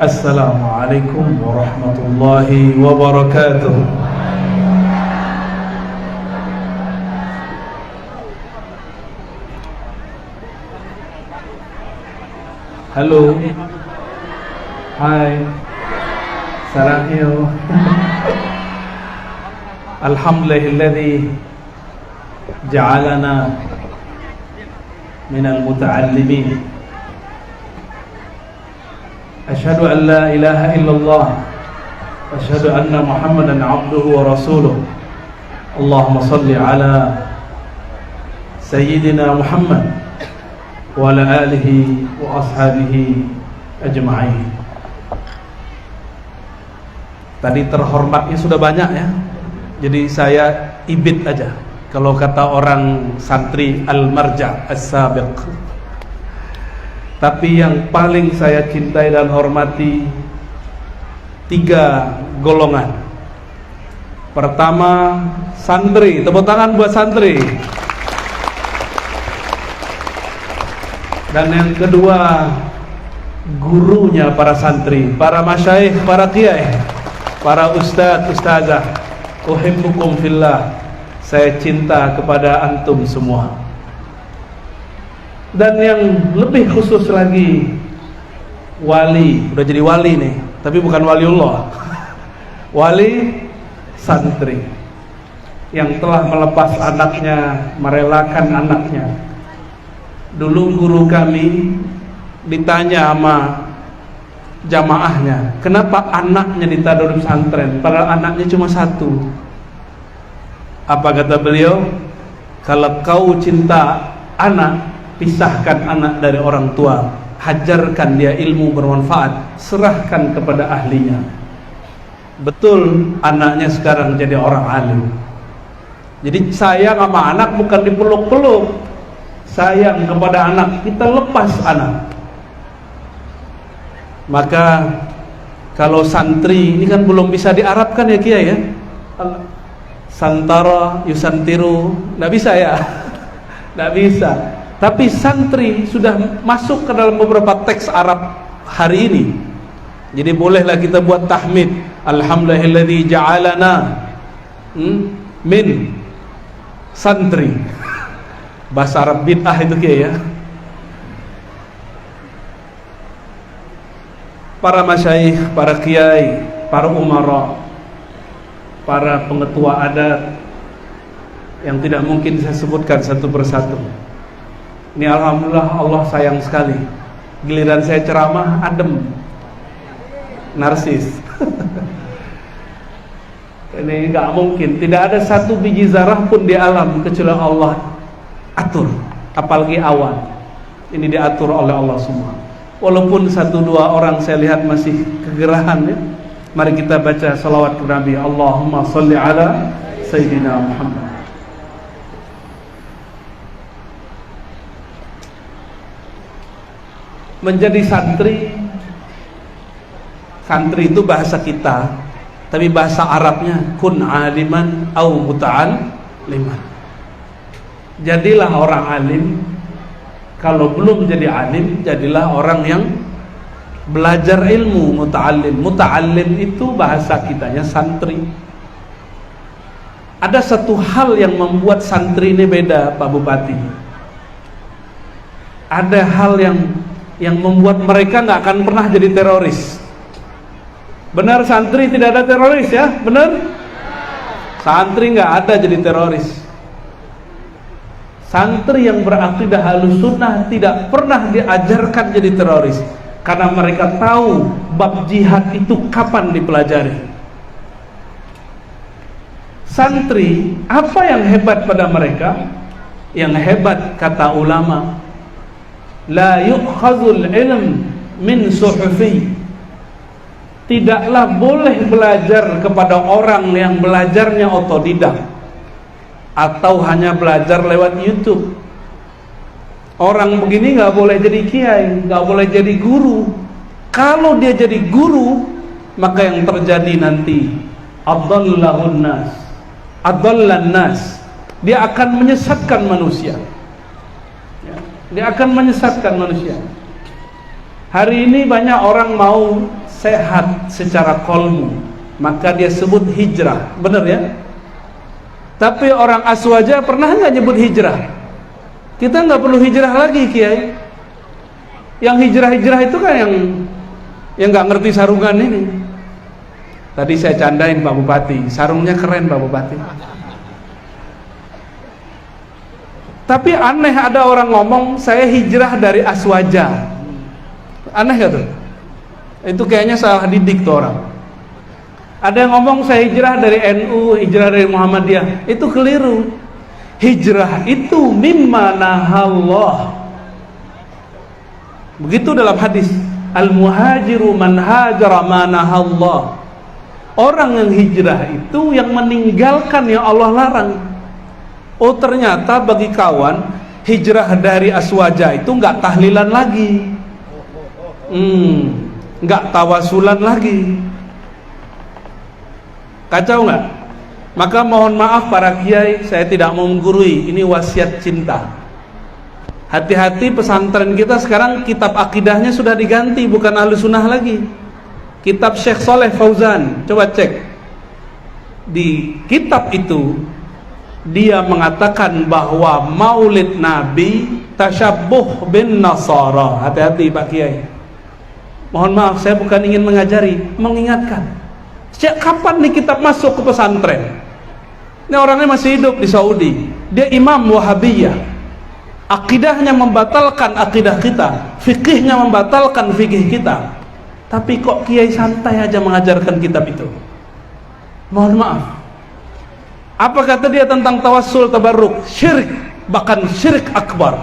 Assalamualaikum warahmatullahi wabarakatuh. Halo. Hai. Sarahil. Alhamdulillahilladzi ja'alana minal muta'allimin. Asyhadu an la ilaha illallah wa asyhadu anna Muhammadan abduhu wa rasuluh. Allahumma salli ala sayyidina Muhammad wa ala alihi wa ashabihi ajma'in. Tadi terhormatnya sudah banyak ya. Jadi saya ibit aja. Kalau kata orang santri al-marja' as-sabiq. Tapi yang paling saya cintai dan hormati 3 golongan. Pertama, santri. Tepuk tangan buat santri. Dan yang kedua, gurunya para santri, para masyayikh, para kiai, para ustadz, ustazah. Uhibbukum fillah. Saya cinta kepada antum semua. Dan yang lebih khusus lagi, wali, udah jadi wali nih, tapi bukan waliullah. Wali santri yang telah melepas anaknya, merelakan anaknya. Dulu guru kami ditanya sama jamaahnya, kenapa anaknya ditaruh di pesantren padahal anaknya cuma 1? Apa kata beliau? Kalau kau cinta anak, pisahkan anak dari orang tua, hajarkan dia ilmu bermanfaat, serahkan kepada ahlinya. Betul, anaknya sekarang jadi orang alim. Jadi sayang sama anak bukan dipeluk-peluk, sayang kepada anak, kita lepas anak. Maka kalau santri ini kan belum bisa diarabkan ya Kiai ya. Santara yusantiru, nggak bisa ya. Nggak bisa. Tapi santri sudah masuk ke dalam beberapa teks Arab hari ini. Jadi bolehlah kita buat tahmid. Alhamdulillahilladzi ja'alana min santri. Bahasa Arab bid'ah itu Kiai ya. Para masyayikh, para kiai, para umara, para pengetua adat yang tidak mungkin saya sebutkan satu persatu. Ini alhamdulillah Allah sayang sekali. Giliran saya ceramah adem, narsis. Ini nggak mungkin. Tidak ada satu biji zarah pun di alam kecuali Allah atur. Apalagi awan. Ini diatur oleh Allah semua. Walaupun 1-2 orang saya lihat masih kegerahan ya. Mari kita baca salawat ke Nabi. Allahumma salli ala Sayyidina Muhammad. Menjadi santri, santri itu bahasa kita, tapi bahasa Arabnya kun aliman au muta'alliman. Jadilah orang alim. Kalau belum jadi alim, jadilah orang yang belajar ilmu, muta'allim. Muta'allim itu bahasa kitanya santri. Ada satu hal yang membuat santri ini beda, Pak Bupati. Ada hal yang membuat mereka nggak akan pernah jadi teroris. Benar santri tidak ada teroris ya? Benar? Santri nggak ada jadi teroris. Santri yang berakidah halus sunnah tidak pernah diajarkan jadi teroris, karena mereka tahu bab jihad itu kapan dipelajari. Santri, apa yang hebat pada mereka? Yang hebat kata ulama, la yu'khadzul ilm min suhufi. Tidaklah boleh belajar kepada orang yang belajarnya otodidak atau hanya belajar lewat YouTube. Orang begini nggak boleh jadi kiai, nggak boleh jadi guru. Kalau dia jadi guru, maka yang terjadi nanti adallahun nas, adallan nas, dia akan menyesatkan manusia. Dia akan menyesatkan manusia. Hari ini banyak orang mau sehat secara kolbu, maka dia sebut hijrah. Benar ya? Tapi orang Aswaja pernah nggak nyebut hijrah? Kita nggak perlu hijrah lagi, Kiai. Yang hijrah-hijrah itu kan yang nggak ngerti sarungan ini. Tadi saya candain Pak Bupati, sarungnya keren Pak Bupati. Tapi aneh, ada orang ngomong saya hijrah dari Aswaja. Aneh gak tuh? Itu kayaknya salah didik tuh orang. Ada yang ngomong saya hijrah dari NU, hijrah dari Muhammadiyah. Itu keliru. Hijrah itu mimma nahallah. Begitu dalam hadis, al-muhajiru man hajara ma nahallah. Orang yang hijrah itu yang meninggalkan yang Allah larang. Oh, ternyata bagi kawan, hijrah dari Aswaja itu nggak tahlilan lagi, nggak tawasulan lagi. Kacau nggak? Maka mohon maaf para kiai, saya tidak mau menggurui. Ini wasiat cinta. Hati-hati, pesantren kita sekarang kitab akidahnya sudah diganti, bukan Ahlussunnah lagi. Kitab Syekh Saleh Fauzan, coba cek. Di kitab itu dia mengatakan bahwa maulid Nabi tasyabbuh bin Nasara. Hati-hati Pak Kiai. Mohon maaf, saya bukan ingin mengajari, mengingatkan. Sejak kapan nih kitab masuk ke pesantren? Ini orangnya masih hidup di Saudi. Dia imam Wahabiyah. Akidahnya membatalkan akidah kita, fikihnya membatalkan fikih kita. Tapi kok kiai santai aja mengajarkan kitab itu? Mohon maaf. Apa kata dia tentang tawassul tabarruk? Syirik, bahkan syirik akbar.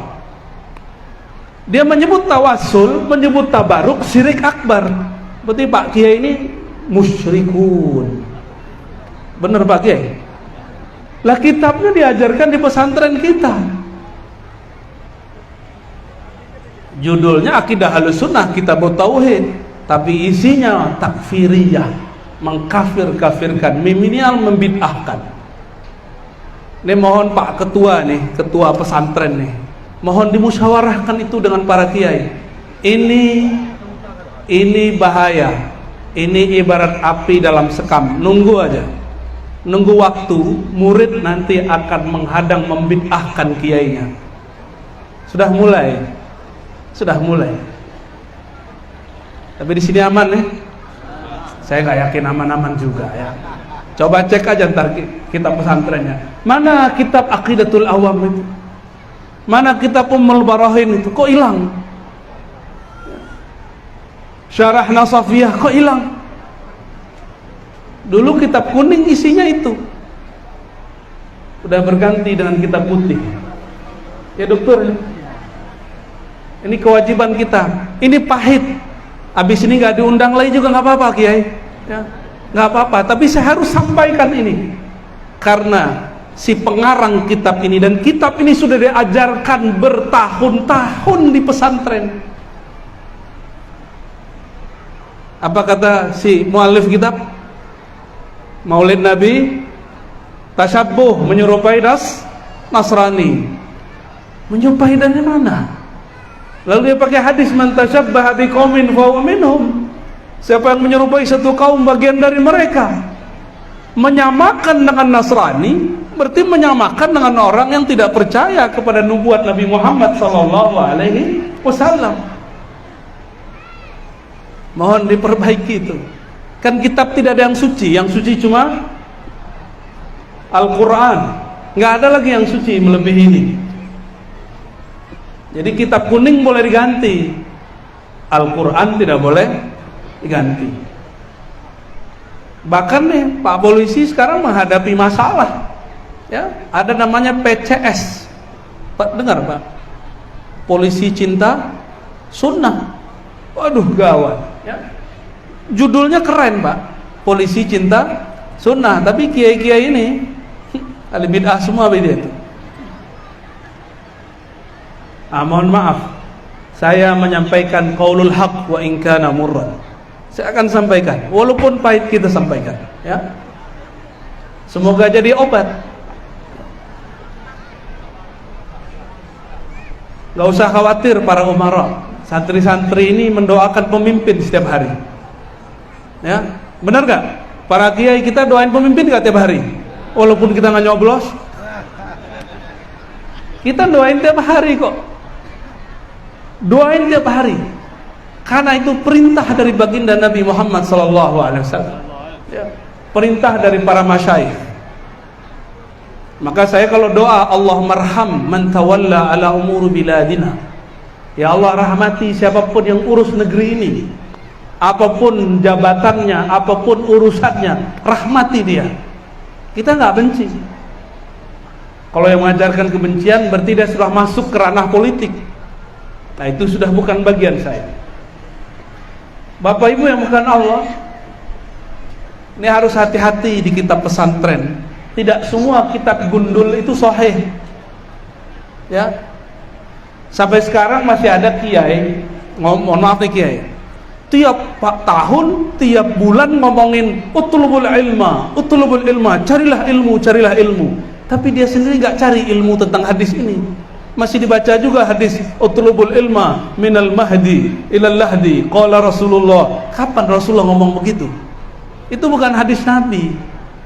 Dia menyebut tawassul, menyebut tabarruk syirik akbar. Berarti Pak Kiai ini musyrikun. Benar Pak Kiai? Lah kitabnya diajarkan di pesantren kita. Judulnya Akidah Ahlussunnah Kitabut Tauhid, tapi isinya takfiriyah, mengkafir-kafirkan, minimal membid'ahkan. Ini mohon Pak Ketua nih, Ketua pesantren nih, mohon dimusyawarahkan itu dengan para kiai. Ini bahaya. Ini ibarat api dalam sekam. Nunggu aja, nunggu waktu, murid nanti akan menghadang, membid'ahkan kiainya. Sudah mulai. Tapi di sini aman nih. Saya nggak yakin aman-aman juga ya. Coba cek aja ntar kitab pesantrennya. Mana kitab Aqidatul Awam itu? Mana kitab Ummul Barahin itu? Kok hilang? Syarah Nasafiyah kok hilang? Dulu kitab kuning isinya itu. Udah berganti dengan kitab putih. Ya dokter, ini kewajiban kita. Ini pahit. Habis ini nggak diundang lagi juga nggak apa-apa Kiai. Ya, nggak apa-apa. Tapi saya harus sampaikan ini karena si pengarang kitab ini, dan kitab ini sudah diajarkan bertahun-tahun di pesantren. Apa kata si muallif kitab? Maulid Nabi tasyabbuh, menyerupai Nasrani. Menyerupai dari mana? Lalu dia pakai hadis, man tasyabbaha biqaumin fahuwa minhum. Siapa yang menyerupai satu kaum, bagian dari mereka. Menyamakan dengan Nasrani berarti menyamakan dengan orang yang tidak percaya kepada nubuat Nabi Muhammad SAW. Mohon diperbaiki itu. Kan kitab tidak ada yang suci. Yang suci cuma Al-Quran. Nggak ada lagi yang suci melebihi ini. Jadi kitab kuning boleh diganti, Al-Quran tidak boleh diganti. Bahkan nih Pak Polisi sekarang menghadapi masalah, ya, ada namanya PCS. Pak dengar Pak? Polisi Cinta Sunnah. Waduh gawat. Ya. Judulnya keren Pak, Polisi Cinta Sunnah. Tapi kiai-kiai ini ahli bid'ah semua beda itu. Mohon maaf, saya menyampaikan qaulul haq wa in kana murran. Saya akan sampaikan, walaupun pahit kita sampaikan, ya. Semoga jadi obat. Gak usah khawatir para umara. Santri-santri ini mendoakan pemimpin setiap hari. Ya, benar gak? Para kiai kita doain pemimpin gak tiap hari? Walaupun kita nggak nyoblos, kita doain tiap hari kok. Doain tiap hari. Karena itu perintah dari baginda Nabi Muhammad SAW. Ya, perintah dari para masyayikh. Maka saya kalau doa, Allahummarham man tawalla ala umur biladina. Ya Allah, rahmati siapapun yang urus negeri ini, apapun jabatannya, apapun urusannya, rahmati dia. Kita nggak benci. Kalau yang mengajarkan kebencian berarti dia sudah masuk ke ranah politik. Nah, itu sudah bukan bagian saya. Bapak Ibu yang bukan Allah, ini harus hati-hati di kitab pesantren. Tidak semua kitab gundul itu sahih. Ya. Sampai sekarang masih ada kiai, mohon maaf nih kiai, tiap tahun, tiap bulan ngomongin utlubul ilma, carilah ilmu. Tapi dia sendiri nggak cari ilmu tentang hadis ini. Masih dibaca juga hadis utlubul ilma minal mahdi ilal lahdi qala Rasulullah. Kapan Rasulullah ngomong begitu? Itu bukan hadis Nabi,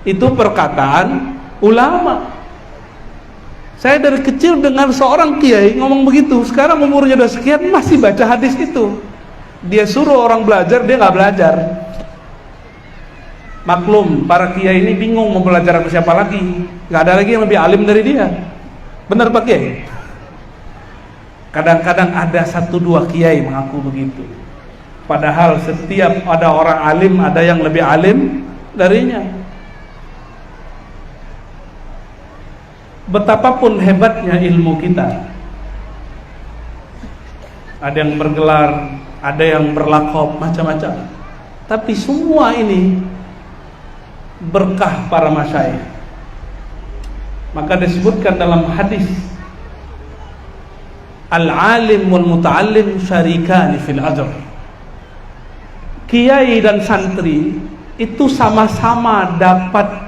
itu perkataan ulama. Saya dari kecil dengar seorang kiai ngomong begitu. Sekarang umurnya udah sekian masih baca hadis itu. Dia suruh orang belajar, dia nggak belajar. Maklum, para kiai ini bingung mau belajar sama siapa lagi. Nggak ada lagi yang lebih alim dari dia. Benar Pak Kiai? Kadang-kadang ada 1-2 kiai mengaku begitu. Padahal setiap ada orang alim, ada yang lebih alim darinya. Betapapun hebatnya ilmu kita, ada yang bergelar, ada yang berlaqab, macam-macam. Tapi semua ini berkah para masyayikh. Maka disebutkan dalam hadis, al-alim wal muta'allim syarikani fil ajr. Kiai dan santri itu sama-sama dapat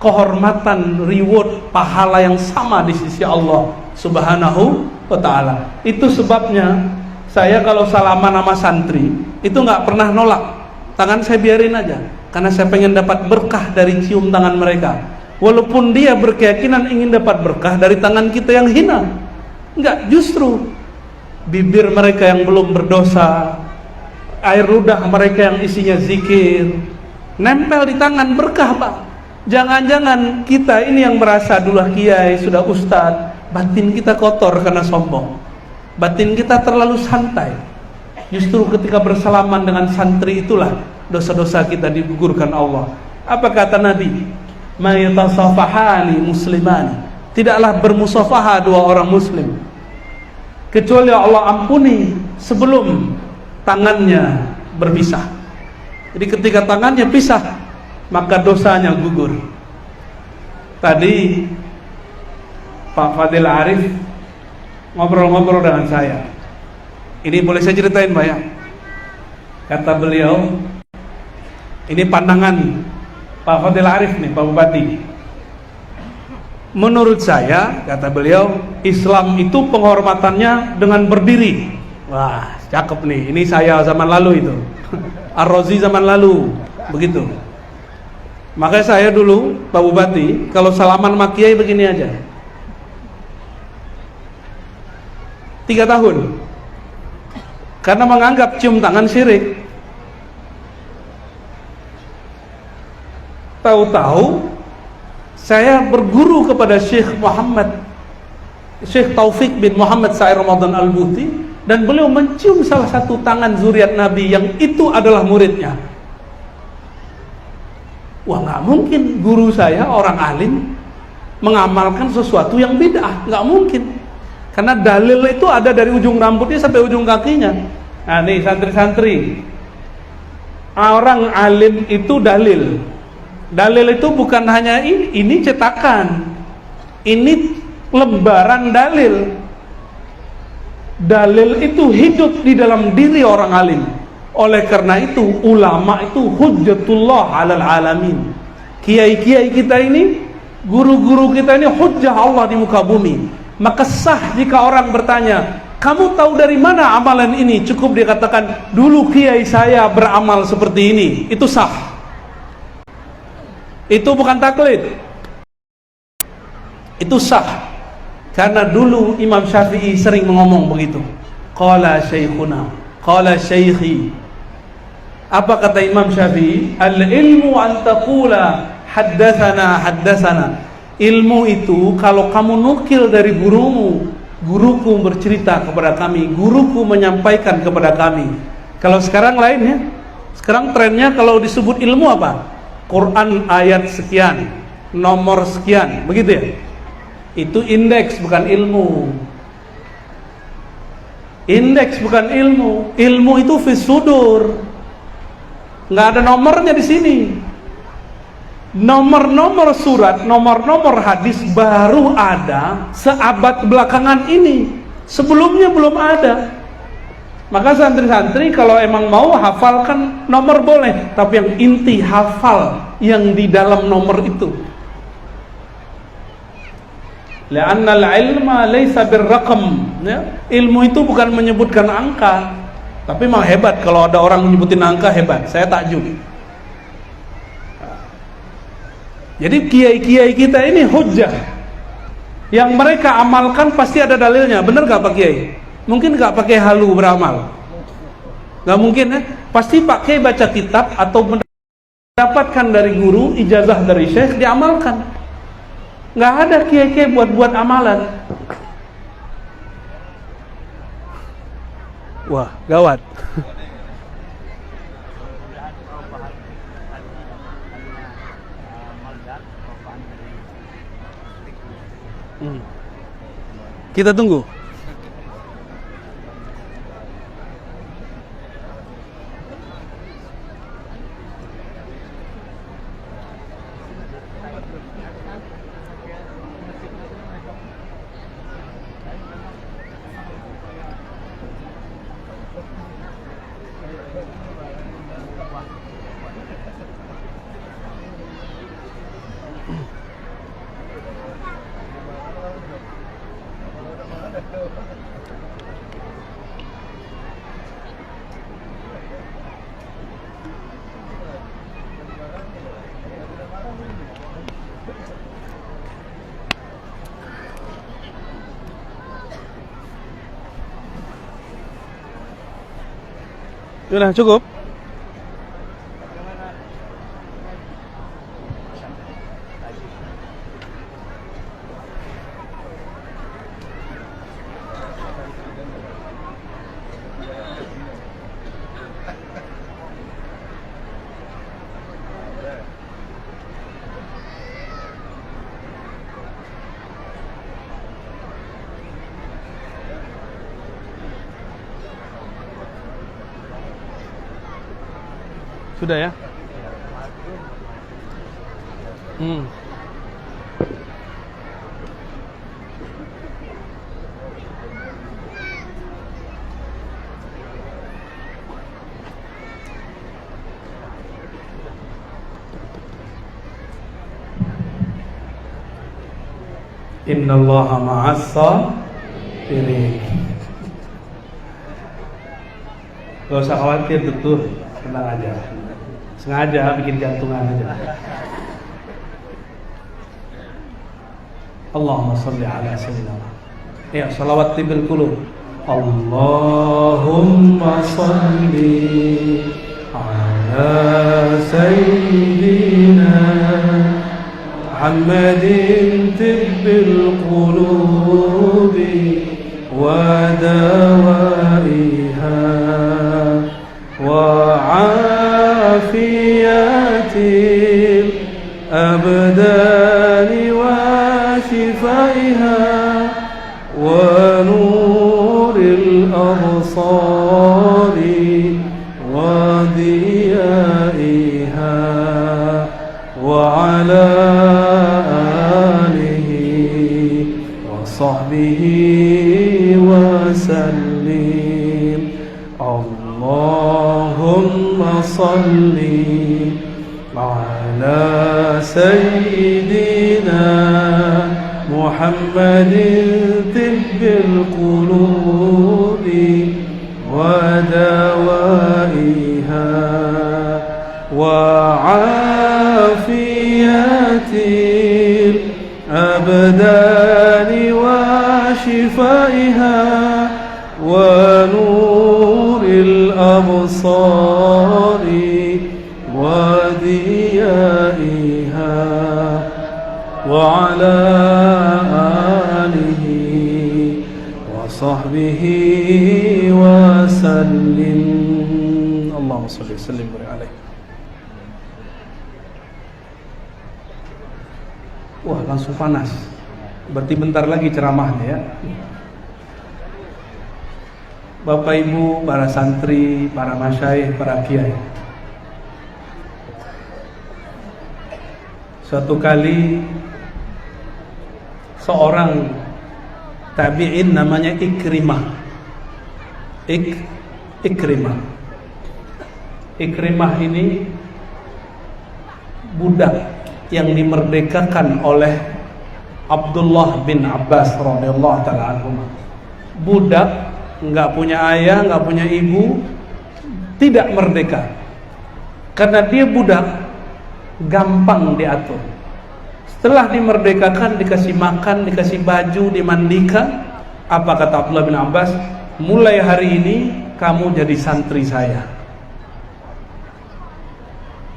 kehormatan, reward, pahala yang sama di sisi Allah Subhanahu wa ta'ala. Itu sebabnya saya kalau salaman sama santri itu nggak pernah nolak. Tangan saya biarin aja, karena saya pengen dapat berkah dari cium tangan mereka. Walaupun dia berkeyakinan ingin dapat berkah dari tangan kita yang hina. Enggak, justru bibir mereka yang belum berdosa, air ludah mereka yang isinya zikir, nempel di tangan, berkah Pak. Jangan-jangan kita ini yang merasa dulu kiai, sudah ustad, batin kita kotor karena sombong, batin kita terlalu santai. Justru ketika bersalaman dengan santri itulah dosa-dosa kita digugurkan Allah. Apa kata Nabi? Ma yatasafahani muslimani, tidaklah bermusafaha 2 orang muslim kecuali Allah ampuni sebelum tangannya berpisah. Jadi ketika tangannya pisah, maka dosanya gugur. Tadi Pak Fadil Arif ngobrol-ngobrol dengan saya. Ini boleh saya ceritain Pak ya? Kata beliau, ini pandangan Pak Fadil Arif nih, Pak Bupati. Menurut saya, kata beliau, Islam itu penghormatannya dengan berdiri. Wah, cakep nih. Ini saya zaman lalu itu. Ar-Razi zaman lalu, begitu. Makanya saya dulu, Pak Bupati, kalau salaman sama kiai begini aja. 3 tahun. Karena menganggap cium tangan syirik. Tahu-tahu saya berguru kepada Syekh Taufik bin Muhammad Sa'ir Ramadan Al-Buti, dan beliau mencium salah satu tangan zuriat Nabi yang itu adalah muridnya. Wah, nggak mungkin guru saya orang alim mengamalkan sesuatu yang bid'ah, nggak mungkin. Karena dalil itu ada dari ujung rambutnya sampai ujung kakinya. Nah nih santri-santri, orang alim itu dalil. Dalil itu bukan hanya ini cetakan, ini lembaran dalil. Dalil itu hidup di dalam diri orang alim. Oleh karena itu ulama itu hujjatullah alal alamin. Kiai-kiai kita ini, guru-guru kita ini hujjah Allah di muka bumi. Maka sah jika orang bertanya, Kamu tahu dari mana amalan ini? Cukup dia katakan, dulu kiai saya beramal seperti ini. Itu sah. Itu bukan taklid. Itu sah. Karena dulu Imam Syafi'i sering ngomong begitu. Qala syekhuna, qala syekhi. Apa kata Imam Syafi'i? Al-ilmu an taqula haddatsana. Ilmu itu kalau kamu nukil dari gurumu, guruku bercerita kepada kami, guruku menyampaikan kepada kami. Kalau sekarang lain ya. Sekarang trennya kalau disebut ilmu apa? Quran ayat sekian, nomor sekian, begitu ya? Itu indeks bukan ilmu. Indeks bukan ilmu. Ilmu itu fis sudur. Nggak ada nomornya di sini. Nomor-nomor surat, nomor-nomor hadis baru ada seabad belakangan ini. Sebelumnya belum ada. Maka santri-santri kalau emang mau hafalkan nomor boleh, tapi yang inti hafal yang di dalam nomor itu. Li'anna al-ilma laysa birraqam, ya? Ilmu itu bukan menyebutkan angka. Tapi memang hebat kalau ada orang menyebutin angka, hebat. Saya takjub. Jadi kiai-kiai kita ini hujjah. Yang mereka amalkan pasti ada dalilnya. Benar gak Pak Kiai? Mungkin gak pakai halu beramal? Gak mungkin ya? Pasti Pak Kiai baca kitab atau mendapatkan dari guru, ijazah dari syekh, diamalkan. Gak ada kiai-kiai buat-buat amalan. Wah, gawat. Kita tunggu. Sudah cukup? Sudah ya? Innallaha ma'as sabirin. Gak usah khawatir, betul, tenang aja. Sengaja bikin jantungan aja. Allahumma sholli ala sayyidina. Ya, salawat tibil qulub. Allahumma sholli ala sayyidina Muhammadin tibbil qulubi wa dawaiha wa afiyatil abdani wa shifaiha wa nuril absari wa diyaiha wa ala sahbihi wa sallim. Allahumma salli ala sayyidina محمد طب القلوب ودوائها وعافية الأبدان وشفائها ونور الأبصار وضيائها وعلى آله وصحبه وسلم. اللهم صل وسلم عليه. Wah, langsung panas. Berarti bentar lagi ceramahnya ya. Bapak Ibu, para santri, para masyayikh, para kiai. Suatu kali seorang tabi'in namanya Ikrimah. Ikrimah ini budak yang dimerdekakan oleh Abdullah bin Abbas radhiyallahu taala anhu. Budak, nggak punya ayah, nggak punya ibu, tidak merdeka. Karena dia budak, gampang diatur. Setelah dimerdekakan, dikasih makan, dikasih baju, dimandikan. Apa kata Abdullah bin Abbas? Mulai hari ini kamu jadi santri saya.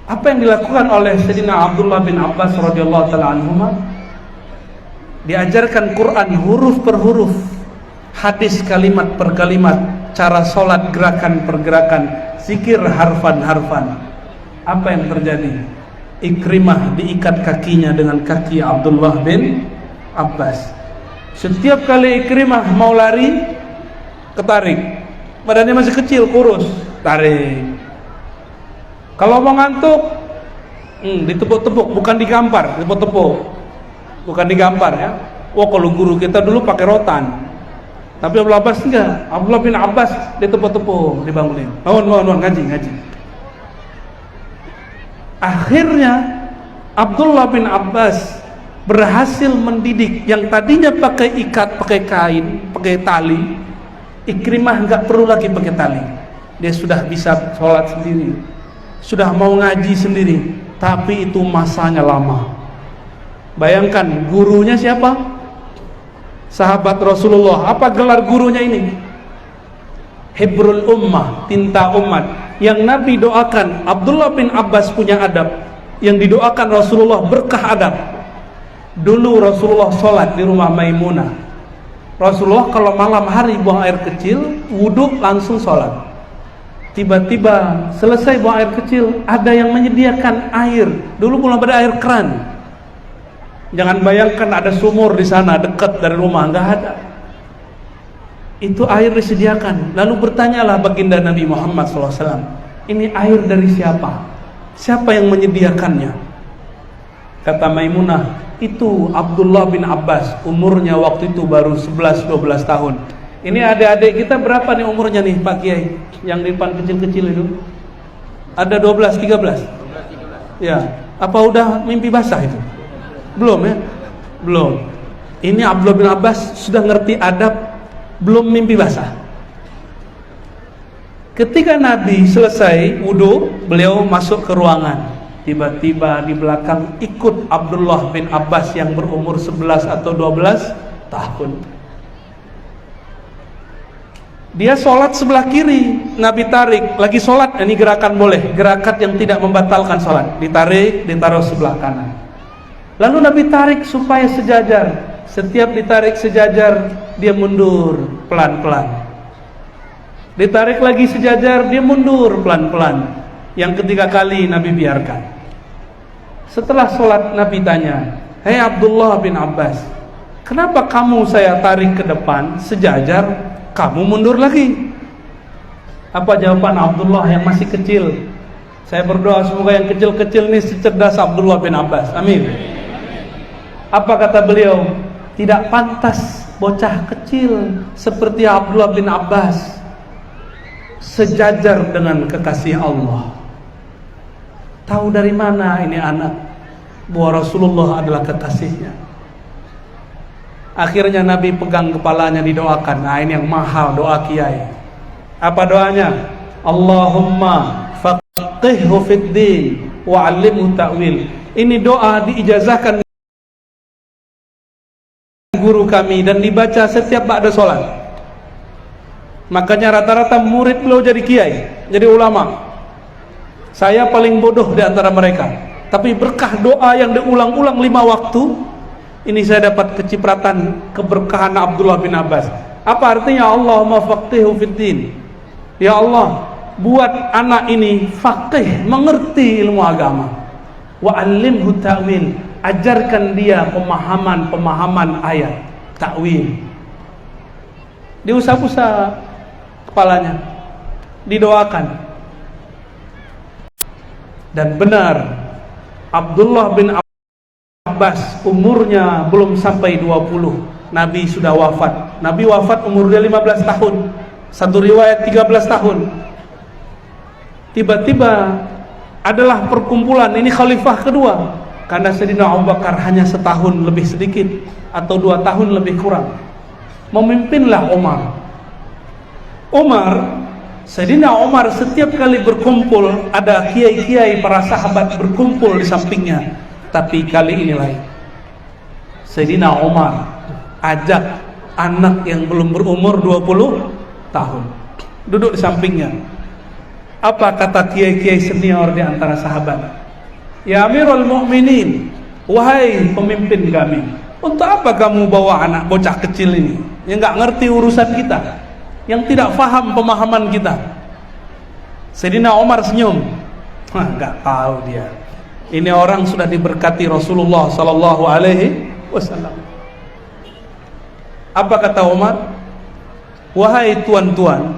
Apa yang dilakukan oleh Sayyidina Abdullah bin Abbas radhiyallahu taala anhuma? Diajarkan Quran huruf per huruf, hadis kalimat per kalimat, cara sholat gerakan per gerakan, zikir harfan-harfan. Apa yang terjadi? Ikrimah diikat kakinya dengan kaki Abdullah bin Abbas. Setiap kali Ikrimah mau lari, ketarik. Badannya masih kecil, kurus, tarik. Kalau mau ngantuk, ditepuk-tepuk, bukan digampar, ditepuk-tepuk, bukan digampar ya. Wah, kalau guru kita dulu pakai rotan, tapi Abdullah Abbas enggak. Abdullah bin Abbas ditepuk-tepuk, dibangunin. Bangun, ngaji. Akhirnya Abdullah bin Abbas berhasil mendidik yang tadinya pakai ikat, pakai kain, pakai tali. Ikrimah enggak perlu lagi pakai tali. Dia sudah bisa sholat sendiri, sudah mau ngaji sendiri, tapi itu masanya lama. Bayangkan, gurunya siapa? Sahabat Rasulullah. Apa gelar gurunya ini? Hibrul Ummah, tinta umat. Yang Nabi doakan, Abdullah bin Abbas punya adab. Yang didoakan Rasulullah berkah adab. Dulu Rasulullah sholat di rumah Maimunah. Rasulullah kalau malam hari buang air kecil, wudhu langsung sholat. Tiba-tiba selesai buang air kecil, ada yang menyediakan air. Dulu belum ada air keran. Jangan bayangkan ada sumur di sana dekat dari rumah, nggak ada. Itu air disediakan. Lalu bertanyalah baginda Nabi Muhammad SAW, ini air dari siapa? Siapa yang menyediakannya? Kata Maimunah, itu Abdullah bin Abbas. Umurnya waktu itu baru 11-12 tahun. Ini adik-adik kita berapa nih umurnya nih Pak Kiai? Yang di depan kecil-kecil itu ada 12-13? Ya, apa udah mimpi basah itu? Belum ya? Belum. Ini Abdullah bin Abbas sudah ngerti adab, belum mimpi basah. Ketika Nabi selesai wudhu, beliau masuk ke ruangan. Tiba-tiba di belakang ikut Abdullah bin Abbas yang berumur 11 atau 12 tahun. Dia sholat sebelah kiri, Nabi tarik. Lagi sholat, ini gerakan boleh, gerakan yang tidak membatalkan sholat. Ditarik, ditaruh sebelah kanan. Lalu Nabi tarik supaya sejajar. Setiap ditarik sejajar, dia mundur pelan-pelan. Ditarik lagi sejajar, dia mundur pelan-pelan. Yang ketiga kali Nabi biarkan. Setelah sholat Nabi tanya, "Hei Abdullah bin Abbas, kenapa kamu saya tarik ke depan sejajar, kamu mundur lagi?" Apa jawaban Abdullah yang masih kecil? Saya berdoa semoga yang kecil-kecil ini secerdas Abdullah bin Abbas. Amin. Apa kata beliau? Tidak pantas bocah kecil seperti Abdullah bin Abbas sejajar dengan kekasih Allah. Tahu dari mana ini anak bahwa Rasulullah adalah kekasihnya? Akhirnya Nabi pegang kepalanya, didoakan. Nah, ini yang mahal doa kiai. Apa doanya? Allahumma faqihhu fid din wa 'allimhu ta'wil. Ini doa diijazahkan guru kami dan dibaca setiap ba'da sholat. Makanya rata-rata murid beliau jadi kiai, jadi ulama. Saya paling bodoh di antara mereka. Tapi berkah doa yang diulang-ulang 5 waktu, ini saya dapat kecipratan keberkahan Abdullah bin Abbas. Apa artinya Allahumma faqihhu fid din? Ya Allah, buat anak ini faqih, mengerti ilmu agama. Wa 'allimhu ta'wil, ajarkan dia pemahaman ayat, takwil. Diusap-usap kepalanya, didoakan. Dan benar, Abdullah bin Abbas umurnya belum sampai 20, Nabi sudah wafat. Nabi wafat umur dia 15 tahun, satu riwayat 13 tahun. Tiba-tiba adalah perkumpulan, ini khalifah kedua, karena Sayyidina Abu Bakar hanya setahun lebih sedikit atau 2 tahun lebih kurang. Memimpinlah Sayyidina Umar setiap kali berkumpul, ada kiai-kiai para sahabat berkumpul di sampingnya. Tapi kali ini lain. Sayyidina Umar ajak anak yang belum berumur 20 tahun duduk di sampingnya. Apa kata kiai-kiai senior di antara sahabat? Ya Amirul Mukminin, wahai pemimpin kami, untuk apa kamu bawa anak bocah kecil ini yang nggak ngerti urusan kita, yang tidak faham pemahaman kita? Sayyidina Umar senyum. Nggak tahu dia. Ini orang sudah diberkati Rasulullah sallallahu alaihi wasallam. Apa kata Umar? Wahai tuan-tuan,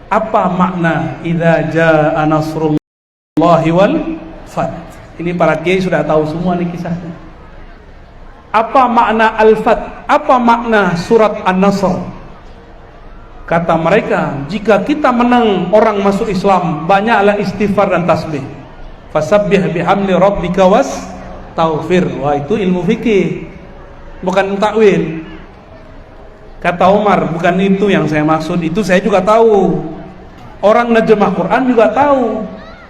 apa makna idza jaa nasrullahi wal fath? Ini para kiai sudah tahu semua nih kisahnya. Apa makna al-fath? Apa makna surat An-Nasr? Kata mereka, jika kita menang orang masuk Islam, banyaklah istighfar dan tasbih. Fasabbih bihamdi rabbika wastaghfir. Wah, itu ilmu fikih, bukan takwil. Kata Umar, bukan itu yang saya maksud. Itu saya juga tahu. Orang nerjemah Quran juga tahu.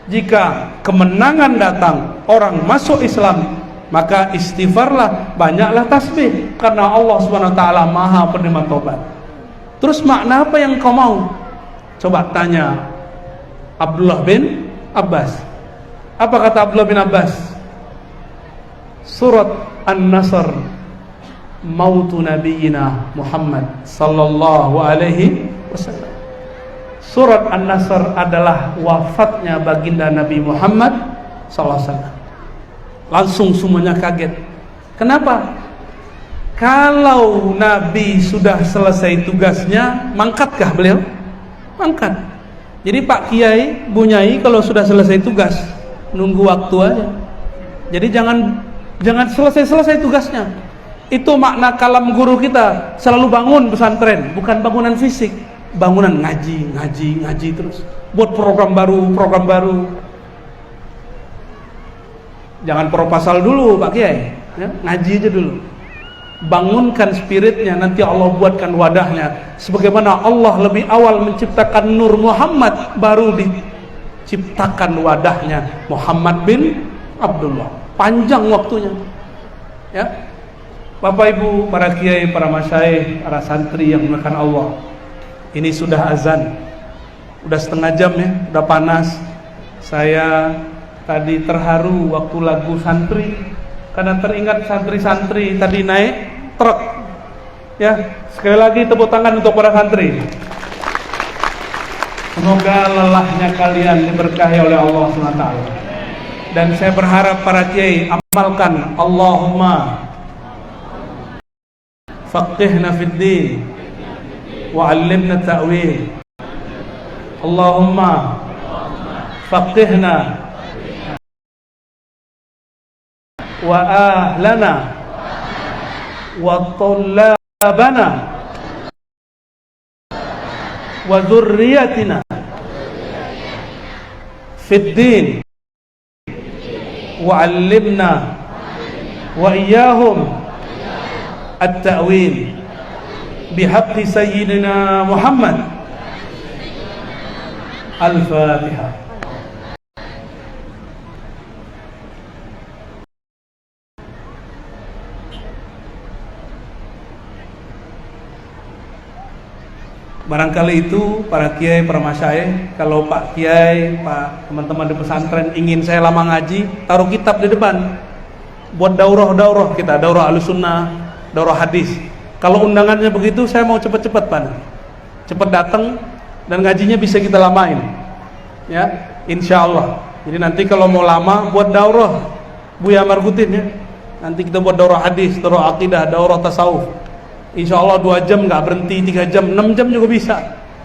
Jika kemenangan datang, orang masuk Islam, maka istighfarlah, banyaklah tasbih, karena Allah Subhanahu wa taala Maha penerima tobat. Terus makna apa yang kau mau? Coba tanya Abdullah bin Abbas. Apa kata Abdullah bin Abbas? Surat An-Nasr, mautu nabiyina Muhammad sallallahu alaihi wasallam. Surat An-Nasr adalah wafatnya baginda Nabi Muhammad sallallahu alaihi wasallam. Langsung semuanya kaget. Kenapa? Kalau Nabi sudah selesai tugasnya, mangkatkah beliau? Mangkat. Jadi Pak Kiai, Bu Nyai kalau sudah selesai tugas, nunggu waktu aja. Jadi jangan selesai tugasnya. Itu makna kalam guru kita, selalu bangun pesantren, bukan bangunan fisik, bangunan ngaji terus. Buat program baru. Jangan proposal dulu Pak Kiai, ya, ngaji aja dulu. Bangunkan spiritnya, nanti Allah buatkan wadahnya. Sebagaimana Allah lebih awal menciptakan Nur Muhammad, baru diciptakan wadahnya Muhammad bin Abdullah. Panjang waktunya, ya. Bapak Ibu, para kiai, para masyayikh, para santri yang dimuliakan Allah, ini sudah azan, udah setengah jam ya, udah panas. Saya tadi terharu waktu lagu santri, karena teringat santri-santri tadi naik truk. Ya, sekali lagi tepuk tangan untuk para santri. Semoga lelahnya kalian diberkahi oleh Allah SWT. Dan saya berharap para kiai amalkan Allahumma faqihna fid din wa 'allimna ta'wil. Allahumma faqihna wa ahlana wa tullabana wa dhurriyyatina fid din wa 'allimna wa iyyahum at-ta'wil bihaqqi sayyidina Muhammad. Al-Fatihah. Barangkali itu para kiai, para masyayikh, kalau Pak Kiai, Pak teman-teman di pesantren ingin saya lama ngaji, taruh kitab di depan. Buat daurah kita, daurah Ahlussunnah, daurah hadis. Kalau undangannya begitu, saya mau cepet-cepet Pak. Cepet datang dan ngajinya bisa kita lamain. Ya, insya Allah. Jadi nanti kalau mau lama buat daurah Buya Margutin ya. Nanti kita buat daurah hadis, daurah akidah, daurah tasawuf. Insya Allah 2 jam nggak berhenti, 3 jam, 6 jam juga bisa.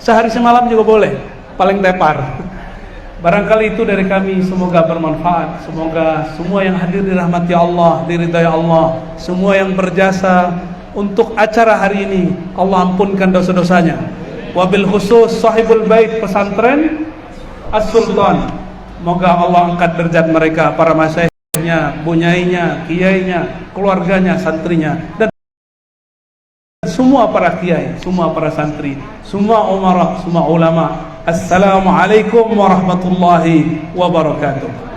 Sehari semalam juga boleh. Paling tepar. Barangkali itu dari kami, semoga bermanfaat. Semoga semua yang hadir dirahmati Allah, diridai Allah. Semua yang berjasa untuk acara hari ini, Allah ampunkan dosa-dosanya. Wabil khusus sahibul bait pesantren As-Sultan. Moga Allah angkat derajat mereka, para masyayikhnya, bunyainya, kiainya, keluarganya, santrinya, dan semua para kiai, semua para santri, semua umara, semua ulama. Assalamualaikum warahmatullahi wabarakatuh.